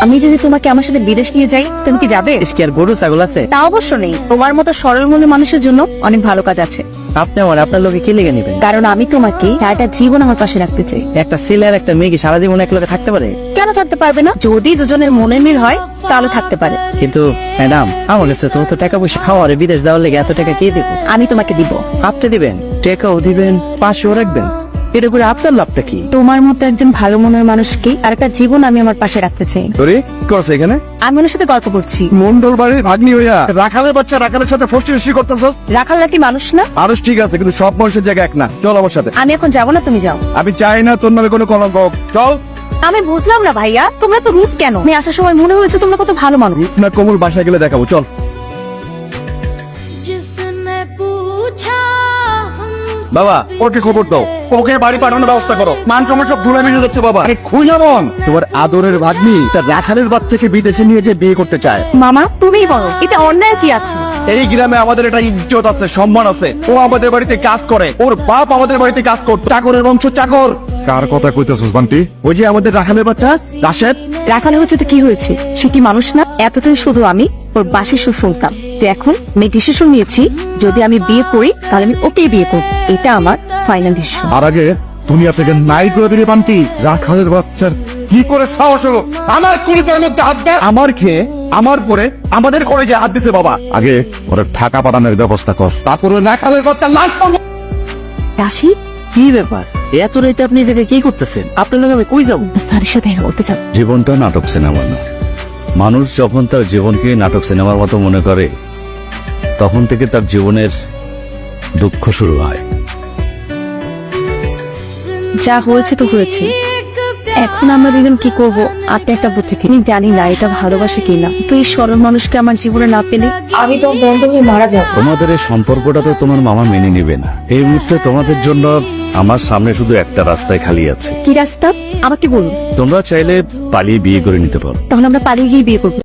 আমি যদি তোমাকে আমার সাথে বিদেশ নিয়ে যাই, তুমি কি যাবে? কি আর গরু ছাগল আছে? তা অবশ্য নেই, তোমার মতো সরল মনের মানুষের জন্য অনেক ভালো কাজ আছে। আপনি আমার আপনার লোকে কি লেগে নেবেন? কারণ আমি তোমাকে সারাটা জীবন আমার পাশে রাখতে চাই। একটা ছেলে আর একটা মেয়ে কি সারা জীবন এক লোকে থাকতে পারে? কেন থাকতে পারবে না? যদি দুজনের মনে মিল হয় তাহলে থাকতে পারে। কিন্তু ম্যাডাম, আমার কাছে তো টাকা পয়সা খাওয়ারে বিদেশ যাওয়ার লেগে এত টাকা কে দেব? আমি তোমাকে দিব। আপনি দিবেন? টাকাও দিবেন, পাশেও রাখবেন, এর উপরে আপনার লাভটা কি? তোমার মতো একজন ভালো মনের মানুষকে আর একটা জীবন আমি আমার পাশে রাখতে চাই। তোরে করছে এখানে আমি ওনার সাথে গল্প করছি। মন্ডল বাড়ির ভাগ্নি হইয়া রাখালের বাচ্চা রাখালের সাথে ফষ্টি করতেছস? রাখালরা কি মানুষ না? মানুষ ঠিক আছে, কিন্তু সব মানুষের জায়গা এক না। চল আমার সাথে। আমি এখন যাবো না, তুমি যাও। আমি চাই না তোর নামে কোনো কলঙ্ক হোক। চল। আমি বুঝলাম না ভাইয়া, তোমরা তো রুট কেন? আমি আসার সময় মনে হয়েছে তোমরা কত ভালো মানুষ। না কোমল বাসায় গেলে দেখাবো, চল। जिसने पूछा हमसे বাবা, ওকে খবর দাও, ওকে বাড়ি পাঠানোর ব্যবস্থা করো। মান সম্মান সব ধুলে মিশে যাচ্ছে বাবা। আরে খুইলা বল, তোমার আদরের ভাগ্নি তার রাখালের বাচ্চাকে বিদেশে নিয়ে যে বিয়ে করতে চায়। মামা তুমিই বলো, এতে অন্যায় কি আছে? এই গ্রামে আমাদের একটা ইজ্জত আছে, সম্মান আছে। ও আমাদের বাড়িতে কাজ করে, ওর বাপ আমাদের বাড়িতে কাজ করতো। চাকরের বংশ চাকর। কার কথা কইতেছস বান্টি? ওই যে আমাদের রাখালের বাচ্চা রাশেদ। রাখালে হচ্ছে তো কি হয়েছে? সে কি মানুষ না? এতদিন শুধু আমি ওর বাসি সুর শুনতাম, তো এখন আমি ডিসিশন নিয়েছি, যদি আমি বিয়ে করি তাহলে আমি ওকেই বিয়ে করব। এটা আমার ফাইনাল ডিসিশন। আর আগে দুনিয়া থেকে নাই করে দিলে বান্টি। রাখালের বাচ্চার কি করে সাহস হলো আমার কুড়িটার মধ্যে হাত দেয়? আমার খেয়ে আমার পরে আমাদের করে যে হাত দিছে বাবা। আগে ওরা টাকা পাঠানোর ব্যবস্থা কর, তারপরে রাখালের বাচ্চা লাশ পাবো। রাশি, কি ব্যাপার? এত রাইতে আপনি এই জায়গায় কি করতেছেন? আপনার লোক আমি কই যাবো? স্যারের সাথে দেখা করতে চাও? জীবনটা নাটক সিনেমা না। মানুষ যখন তার জীবনকে নাটক সিনেমার মতো মনে করে, তখন থেকে তার জীবনের দুঃখ শুরু হয়। যা হয়েছে তো হয়েছে, এখন আমরা দুজন কি করব? আপনি একটা বুদ্ধি দিন। আমি জানি না এটা ভালোবাসে কিনা, তো এই সরল মানুষকে আমার জীবনে না পেলে আমি তো বন্ধ হয়ে মারা যাবো। তোমাদের এই সম্পর্কটা তো তোমার মামা মেনে নিবে না। এই মুহূর্তে তোমাদের জন্য আমার সামনে শুধু একটা রাস্তায় খালি আছে। কি রাস্তা? আমাকে বলুন। তোমরা চাইলে পালিয়ে বিয়ে করে নিতে পারো। তাহলে আমরা পালিয়ে গিয়ে বিয়ে করবো।